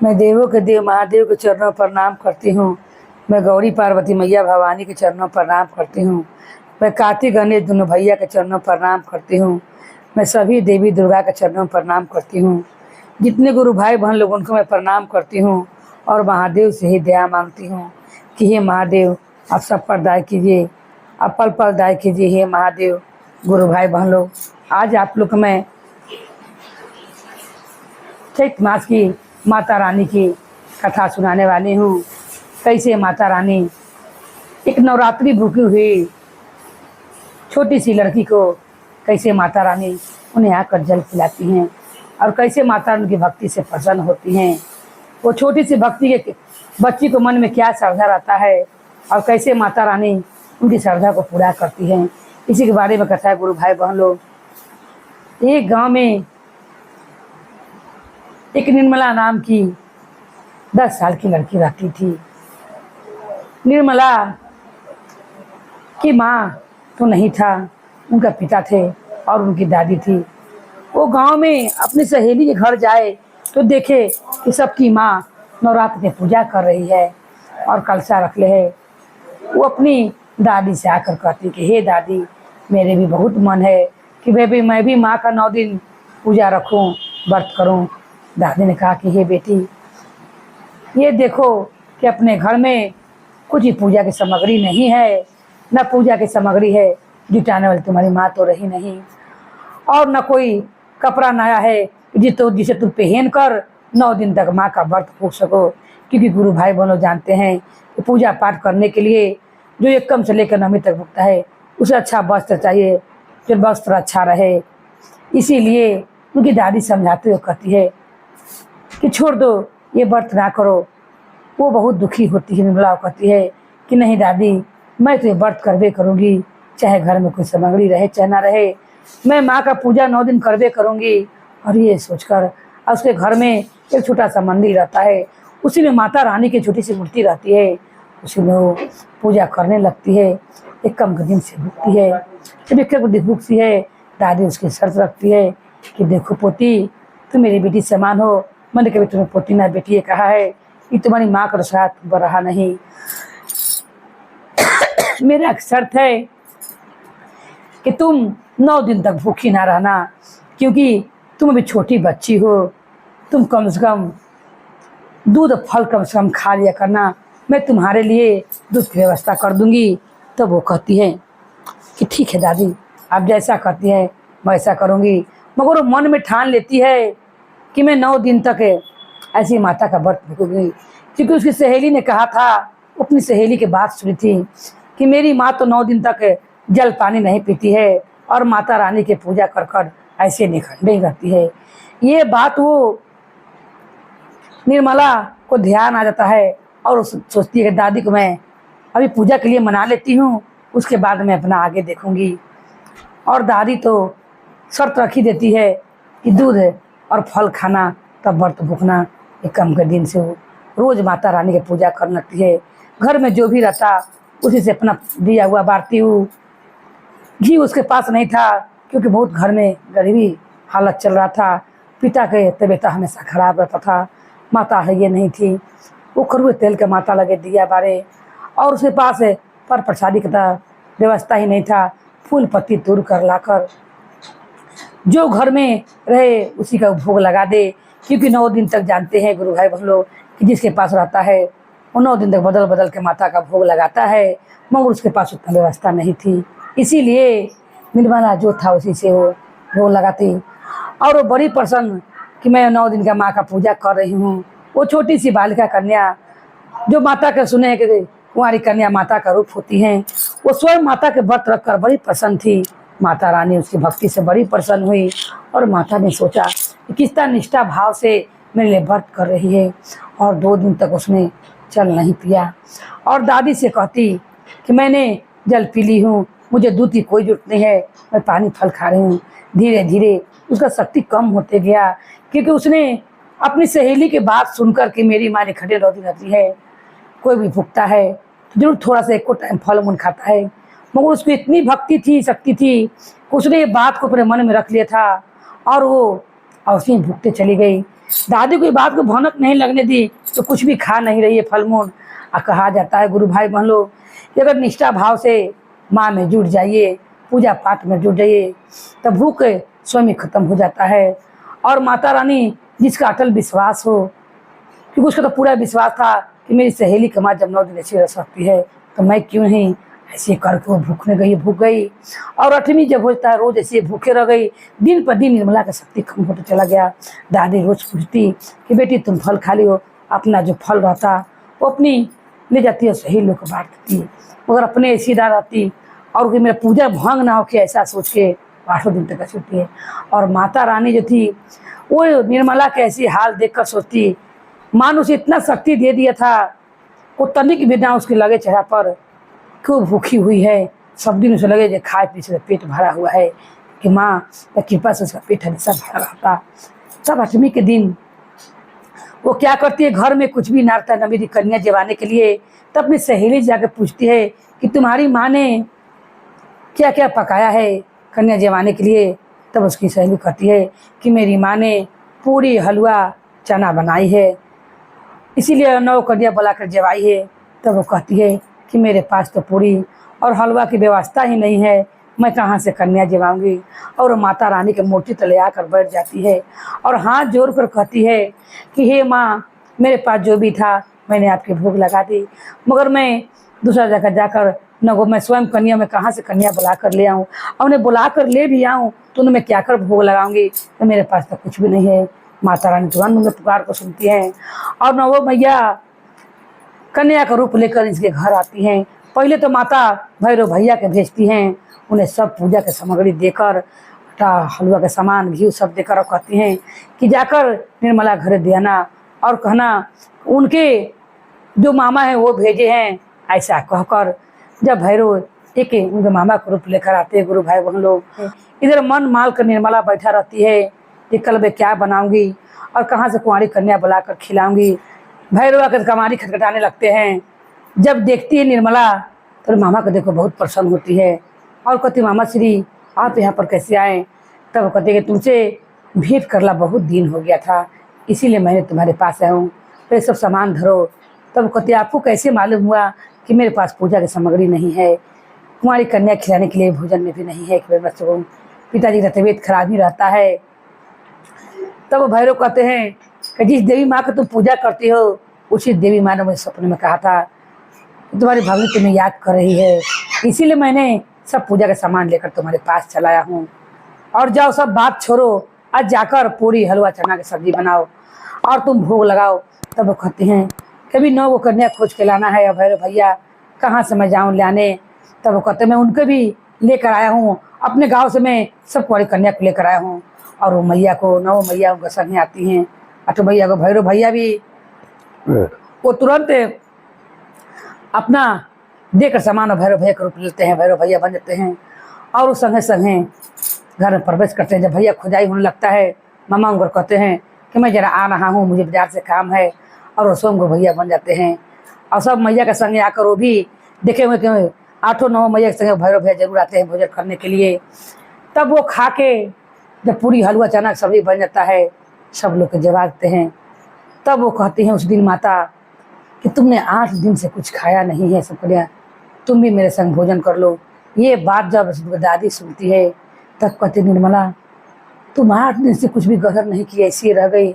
मैं देवों के देव महादेव के चरणों पर प्रणाम करती हूँ। मैं गौरी पार्वती मैया भवानी के चरणों पर प्रणाम करती हूँ। मैं कार्तिक गणेश दोनों भैया के चरणों पर प्रणाम करती हूँ। मैं सभी देवी दुर्गा के चरणों पर प्रणाम करती हूँ। जितने गुरु भाई बहन लोग उनको मैं प्रणाम करती हूँ और महादेव से ही दया मांगती हूँ कि हे महादेव आप सब पर दया कीजिए, आप पल पल दया कीजिए। हे महादेव गुरु भाई बहन लोग, आज आप लोग को मैं चैत मास की माता रानी की कथा सुनाने वाली हूँ। कैसे माता रानी एक नवरात्रि भूखी हुई छोटी सी लड़की को कैसे माता रानी उन्हें आकर जल पिलाती हैं और कैसे माता उनकी भक्ति से प्रसन्न होती हैं। वो छोटी सी भक्ति के बच्ची को मन में क्या श्रद्धा रहता है और कैसे माता रानी उनकी श्रद्धा को पूरा करती हैं, इसी के बारे में कथा है गुरु भाई बहन लोग। एक गांव में एक निर्मला नाम की 10 साल की लड़की रहती थी। निर्मला की माँ तो नहीं था, उनका पिता थे और उनकी दादी थी। वो गांव में अपनी सहेली के घर जाए तो देखे कि सबकी माँ नवरात्र में पूजा कर रही है और कलशा रख ले है। वो अपनी दादी से आकर कहती कि हे दादी, मेरे भी बहुत मन है कि मैं भी माँ का 9 दिन पूजा रखूं, व्रत करूं। दादी ने कहा कि हे बेटी, ये देखो कि अपने घर में कुछ ही पूजा की सामग्री नहीं है, न पूजा की सामग्री है, जुटाने वाली तुम्हारी माँ तो रही नहीं, और न कोई कपड़ा नया है जिसे तुम पहन कर 9 दिन तक माँ का व्रत भूख सको। क्योंकि गुरु भाई बहनों जानते हैं कि पूजा पाठ करने के लिए जो 1 से लेकर 9वीं तक भुगता है उसे अच्छा वस्त्र चाहिए, जो वस्त्र अच्छा रहे। इसीलिए उनकी दादी समझाते हुए कहती है कि छोड़ दो, ये व्रत ना करो। वो बहुत दुखी होती है। निर्मला कहती है कि नहीं दादी, मैं तो ये व्रत करबे करूँगी, चाहे घर में कोई सामग्री रहे चाहे ना रहे, मैं माँ का पूजा 9 दिन करबे करूँगी। और ये सोचकर उसके घर में एक छोटा सा मंदिर रहता है, उसी में माता रानी की छोटी सी मूर्ति रहती है। उसी में वो पूजा करने लगती है। 1 दिन से भूखती है। जब 1 दिन भूखती है, दादी उसकी शर्त रखती है कि देखो पोती, तुम मेरी बेटी समान हो, मैंने कभी तुम्हें पोती ना बेटी ये कहा है, कि तुम्हारी माँ का रसात रहा नहीं। मेरा शर्त है कि तुम 9 दिन तक भूखी ना रहना, क्योंकि तुम अभी छोटी बच्ची हो। तुम कम से कम दूध फल कम से कम खा लिया करना, मैं तुम्हारे लिए दूध की व्यवस्था कर दूंगी। तो वो कहती है कि ठीक है दादी, आप जैसा कहती हैं मैं ऐसा करूंगी। मगर वो मन में ठान लेती है कि मैं 9 दिन तक ऐसी माता का व्रत भूखूंगी, क्योंकि उसकी सहेली ने कहा था, अपनी सहेली की बात सुनी थी कि मेरी माँ तो 9 दिन तक जल पानी नहीं पीती है और माता रानी की पूजा कर कर ऐसे निखंडे रहती है। ये बात वो निर्मला को ध्यान आ जाता है और सोचती है कि दादी को मैं अभी पूजा के लिए मना लेती हूँ, उसके बाद मैं अपना आगे देखूंगी। और दादी तो शर्त रखी देती है कि दूध और फल खाना, तब व्रत भूखना। 1 दिन से वो रोज़ माता रानी की पूजा करने लगती है। घर में जो भी रहता उसी से अपना दिया हुआ बारती हूँ। घी उसके पास नहीं था, क्योंकि बहुत घर में गरीबी हालत चल रहा था। पिता के तबीयत हमेशा खराब रहता था, माता है ये नहीं थी। वो कड़वे तेल के माता लगे दिया बारे, और उसके पास पर प्रसादी का व्यवस्था ही नहीं था। फूल पत्ती तोड़ कर लाकर जो घर में रहे उसी का भोग लगा दे, क्योंकि 9 दिन तक जानते हैं गुरु भाई बहन लोग कि जिसके पास रहता है वो 9 दिन तक बदल बदल के माता का भोग लगाता है, मगर उसके पास उतना व्यवस्था नहीं थी। इसीलिए निर्मला जो था उसी से वो भोग लगाती। और वो बड़ी प्रसन्न कि मैं 9 दिन का माँ का पूजा कर रही हूँ। वो छोटी सी बालिका कन्या जो माता के सुने कि कुंवारी कन्या माता का रूप होती हैं, वो स्वयं माता के व्रत रखकर बड़ी प्रसन्न थी। माता रानी उसकी भक्ति से बड़ी प्रसन्न हुई और माता ने सोचा कि किस तरह निष्ठा भाव से मेरे लिए व्रत कर रही है। और 2 दिन तक उसने जल नहीं पिया और दादी से कहती कि मैंने जल पी ली हूँ, मुझे दूध की कोई जरूरत नहीं है, मैं पानी फल खा रही हूँ। धीरे धीरे उसका शक्ति कम होते गया, क्योंकि उसने अपनी सहेली की बात सुनकर कि मेरी माँ ने खड़े रोती रहती है, कोई भी भूखता है तो जरूर थोड़ा सा 1 टाइम फल मूल खाता है। मगर उसको इतनी भक्ति थी, शक्ति थी, उसने ये बात को अपने मन में रख लिया था और वो अवश्य भूखते चली गई। दादी को ये बात को भनक नहीं लगने दी तो कुछ भी खा नहीं रही है फल मूल। और कहा जाता है गुरु भाई बहन लोग कि अगर निष्ठा भाव से माँ में जुट जाइए, पूजा पाठ में जुट जाइए, तब भूख स्वयं ही खत्म हो जाता है। और माता रानी जिसका अटल विश्वास हो, क्योंकि उसका तो पूरा विश्वास था कि मेरी सहेली की माँ जब 9 दिन ऐसी रह सकती है तो मैं क्यों नहीं, ऐसे करके वो भूख गई। और 8वीं जब होता है रोज ऐसे भूखे रह गई। दिन पर दिन निर्मला का शक्ति कम होता चला गया। दादी रोज पूछती कि बेटी तुम फल खा लियो, अपना जो फल रहता वो अपनी ले जाती और सहेलियों को बांट देती, मगर अपने ऐसी दार रहती और कि मेरा पूजा भंग ना हो के ऐसा सोच के 8 दिन तक छूटती है। और माता रानी जो थी वो निर्मला के ऐसी हाल देखकर सोचती, मान उसे इतना शक्ति दे दिया था, वो तनिक भी ना उसके लगे चेहरा पर क्यों भूखी हुई है। सब दिन उसे लगे जो खाए पी से पेट भरा हुआ है कि माँ की कृपा से उसका पेट हमेशा भरा रहता। तब 8वीं के दिन वो क्या करती है, घर में कुछ भी ना रहता न मेरी कन्या जवाने के लिए, तब अपनी सहेली जाकर पूछती है कि तुम्हारी माँ ने क्या क्या पकाया है कन्या जवाने के लिए। तब उसकी सहेली कहती है कि मेरी माँ ने पूरी हलवा चना बनाई है, इसीलिए 9 कन्या बुलाकर जवाई है। तब वो कहती है कि मेरे पास तो पूरी और हलवा की व्यवस्था ही नहीं है, मैं कहाँ से कन्या जमाऊंगी। और माता रानी के मूर्ति तले आकर बैठ जाती है और हाथ जोड़ कर कहती है कि हे माँ, मेरे पास जो भी था मैंने आपकी भोग लगा दी, मगर मैं दूसरा जगह जाकर न वो मैं स्वयं कन्या में कहाँ से कन्या बुला कर ले आऊँ, और उन्हें बुला कर ले भी आऊँ तो उन्हें मैं क्या कर भोग लगाऊंगी, तो मेरे पास तो कुछ भी नहीं है। माता रानी तुरंत उनके पुकार को सुनती हैं और न वो मैया कन्या का रूप लेकर इसके घर आती हैं। पहले तो माता भैरव भैया के भेजती हैं, उन्हें सब पूजा के सामग्री देकर, हलवा के सामान घी सब देकर, और कहती हैं कि जाकर निर्मला घर दे आना और कहना उनके जो मामा हैं वो भेजे हैं। ऐसा कहकर जब भैरव एक उनके मामा का रूप लेकर आते हैं गुरु भाई बहन लोग, इधर मन माल कर निर्मला बैठा रहती है कि कल मैं क्या बनाऊंगी और कहाँ से कुंवारी कन्या बुलाकर खिलाऊंगी। भैरव आकर कमारी खटखटाने लगते हैं। जब देखती है निर्मला तो मामा को देखो बहुत प्रसन्न होती है और कहती मामा श्री आप यहाँ पर कैसे आए। तब कहते कि तुमसे भेंट करला बहुत दिन हो गया था, इसीलिए मैंने तुम्हारे पास आया हूँ, तो ये सब सामान धरो। तब कहते आपको कैसे मालूम हुआ कि मेरे पास पूजा की सामग्री नहीं है, कुंवारी कन्या खिलाने के लिए भोजन में भी नहीं है कि मेरे बच्चों को, पिताजी का तबीयत खराब ही रहता है। तब भैरव कहते हैं कि जिस देवी माँ को तुम पूजा करती हो उसी देवी माँ ने मुझे सपने में कहा था तुम्हारी भगनी तुम्हें याद कर रही है, इसीलिए मैंने सब पूजा का सामान लेकर तुम्हारे पास चलाया हूँ। और जाओ सब बात छोड़ो, आज जाकर पूरी हलवा चना की सब्जी बनाओ और तुम भोग लगाओ। तब वो कहते हैं कभी 9 वो कन्या खोज के लाना है, भैरव भैया कहाँ से मैं जाऊँ लाने। तब वो कहते मैं उनके भी लेकर आया हूँ, अपने गाँव से मैं सब कुंवारी कन्या को लेकर आया हूँ। और वो मैया को 9 मैया उनके संग आती हैं। 8 मैया को भैरव भैया भी वो तुरंत अपना देकर सामान और भैरव भैया का रूप लेते हैं, भैरव भैया बन जाते हैं और उस संगे संगे घर में प्रवेश करते हैं। जब भैया खुदाई होने लगता है मामा उनको कहते हैं कि मैं जरा आ रहा हूँ, मुझे बाजार से काम है, और वो स्वयं को भैया बन जाते हैं। और सब मैया के संगे आकर वो भी देखे हुए कि 8-9 मैया के संगे भैरव भैया जरूर आते हैं भोजन करने के लिए। तब वो खा के जब पूरी हलवा चना की सब्जी बन जाता है सब लोग के जवाबते हैं। तब वो कहती हैं उस दिन माता कि तुमने 8 दिन से कुछ खाया नहीं है, सब कन्या तुम भी मेरे संग भोजन कर लो। ये बात जब दादी सुनती है तब कहती निर्मला तुम 8 दिन से कुछ भी गहर नहीं की, ऐसी रह गई।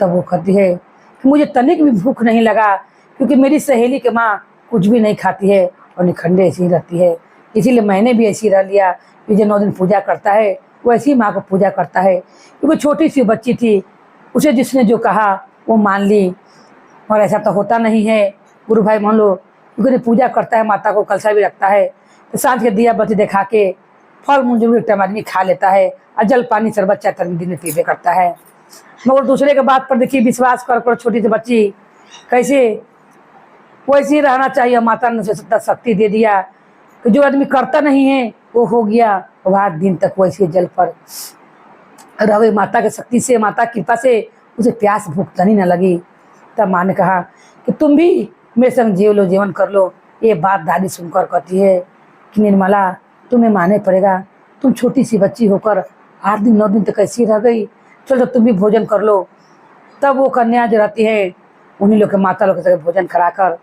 तब वो कहती है कि मुझे तनिक भी भूख नहीं लगा, क्योंकि मेरी सहेली के माँ कुछ भी नहीं खाती है और निखंडे ऐसी रहती है, इसीलिए मैंने भी ऐसी रह लिया कि जो 9 दिन पूजा करता है वो ऐसी माँ को पूजा करता है। क्योंकि छोटी सी बच्ची थी, उसे जिसने जो कहा वो मान ली, और ऐसा तो होता नहीं है गुरु भाई मान लो, क्योंकि पूजा करता है माता को कलशा भी रखता है तो सांझ के दिया बत्ती दिखा के फल मूल जरूर एक टाइम आदमी खा लेता है और जल पानी शरबत चाय तरह दिन में पीबे करता है। मगर दूसरे के बात पर देखिए विश्वास कर छोटी सी बच्ची कैसे वैसे ही रहना चाहिए। माता ने उसे शक्ति दे दिया कि जो आदमी करता नहीं है वो हो गया, वह दिन तक वैसे जल पर रह गई। माता की शक्ति से, माता की कृपा से उसे प्यास भूख तनी न लगी। तब माँ ने कहा कि तुम भी मेरे संग जीव लो, जीवन कर लो। ये बात दादी सुनकर कहती है कि निर्मला तुम्हें माने पड़ेगा, तुम छोटी सी बच्ची होकर 8 दिन 9 दिन तक ऐसी रह गई, चलो तुम भी भोजन कर लो। तब वो कन्या जो रहती है उन्हीं लोग के माता लोग के साथ भोजन कराकर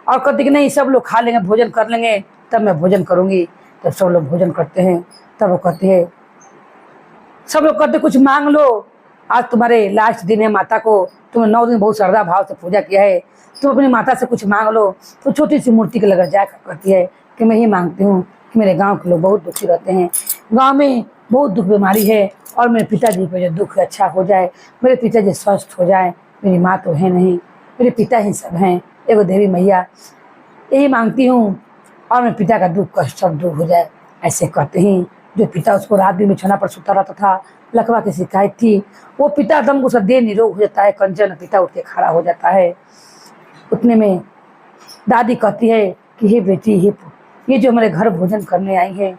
और कहती कि नहीं सब लोग खा लेंगे, भोजन कर लेंगे, तब मैं भोजन करूँगी। तब सब लोग भोजन करते हैं। तब वो कहती है, सब लोग कहते कुछ मांग लो, आज तुम्हारे लास्ट दिन है, माता को तुमने 9 दिन बहुत श्रद्धा भाव से पूजा किया है, तुम अपनी माता से कुछ मांग लो। तो छोटी सी मूर्ति के लग जाकर कहती है कि मैं ही मांगती हूँ कि मेरे गांव के लोग बहुत दुखी रहते हैं, गांव में बहुत दुख बीमारी है और मेरे पिताजी को जो दुख है अच्छा हो जाए, मेरे पिताजी स्वस्थ हो जाए। मेरी माँ तो है नहीं, मेरे पिता ही सब हैं, एगो देवी मैया, यही मांगती हूँ और मेरे पिता का दुख कष्ट सब दूर हो जाए। ऐसे कहते ही जो पिता उसको रात दिन बिछौना पर सुता रहता था, लकवा की शिकायत थी, वो पिता दम को देह निरोग हो जाता है, कंचन पिता उठ के खड़ा हो जाता है। उतने में दादी कहती है कि हे बेटी, ये जो हमारे घर भोजन करने आई है,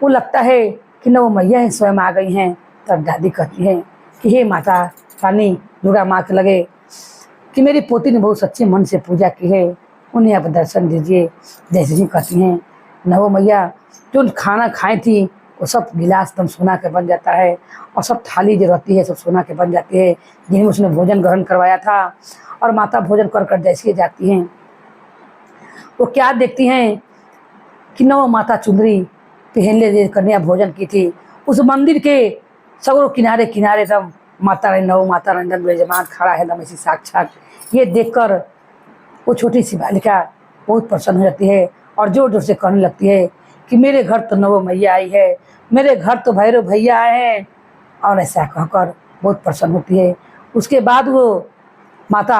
वो लगता है कि न वो मैया ही स्वयं आ गई हैं। तब दादी कहती है कि हे माता रानी दुर्गा माँ के लगे कि मेरी पोती ने बहुत सच्चे मन से पूजा की है, उन्हें आप दर्शन दीजिए। जैसे ही कहती हैं न वो मैया जो खाना खाई थी वो सब गिलास दम सोना के बन जाता है और सब थाली जो रहती है सब सोना के बन जाती है, जिन्हें उसने भोजन ग्रहण करवाया था। और माता भोजन कर कर जैसे जाती हैं, वो क्या देखती हैं कि न वो माता चुंदरी पहन ले कन्या भोजन की थी, उस मंदिर के सगरों किनारे किनारे दम माता रानी नव माता रंजन विराजमान खड़ा है दम ऐसी साक्षात। ये देखकर वो छोटी सी बालिका बहुत प्रसन्न हो जाती है और जोर जोर से कहने लगती है कि मेरे घर तो नवो मैया आई है, मेरे घर तो भैरव भैया आए हैं। और ऐसा कहकर बहुत प्रसन्न होती है। उसके बाद वो माता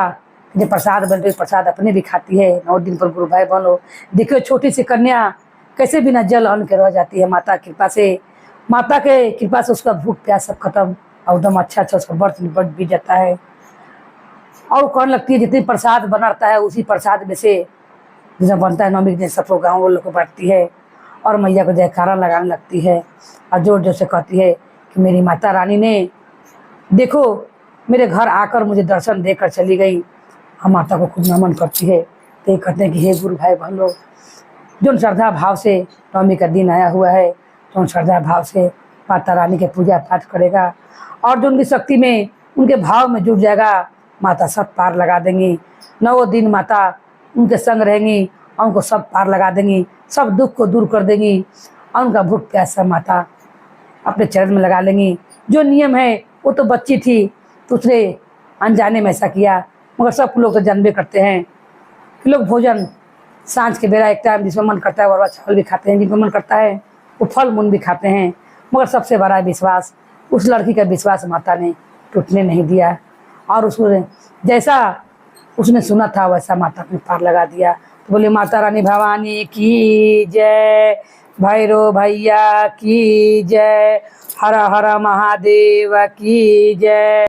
जो प्रसाद बन रही प्रसाद अपने भी खाती है। 9 दिन पर गुरु भाई बनो, देखियो छोटी सी कन्या कैसे बिना जल अन्न के रह जाती है माता की कृपा से। माता के कृपा से उसका भूख प्यास सब खत्म और एकदम अच्छा उसका व्रत बीत जाता है। और कहने लगती है जितनी प्रसाद बनाता है उसी प्रसाद में से जैसा बनता है नवमी के दिन सब लोग गाँव लोग को बांटती है और मैया को जयकारा लगाने लगती है और जोर जोर से कहती है कि मेरी माता रानी ने देखो मेरे घर आकर मुझे दर्शन देकर चली गई। हम माता को खुद नमन करती है। तो ये कहते हैं कि हे गुरु भाई बहन लोग, जो श्रद्धा भाव से नवमी का दिन आया हुआ है तो श्रद्धा भाव से माता रानी के पूजा पाठ करेगा और जो उनकी शक्ति में उनके भाव में जुट जाएगा, माता सब पार लगा देंगी। 9 दिन माता उनके संग रहेंगी और उनको सब पार लगा देंगी, सब दुख को दूर कर देंगी और उनका भूख प्यास सब माता अपने चरण में लगा लेंगी। जो नियम है वो तो बच्ची थी तो उसने अनजाने में ऐसा किया, मगर सब लोग तो जानबे करते हैं कि लोग भोजन सांझ के बेला एक टाइम जिसमें मन करता है वो चावल भी खाते हैं, जिनको मन करता है वो फल मूल भी खाते हैं। मगर सबसे बड़ा विश्वास उस लड़की का विश्वास माता ने टूटने नहीं दिया और उसको जैसा उसने सुना था वैसा माता ने पार लगा दिया। तो बोले माता रानी भवानी की जय, भैरव भैया की जय, हर हर महादेव की जय।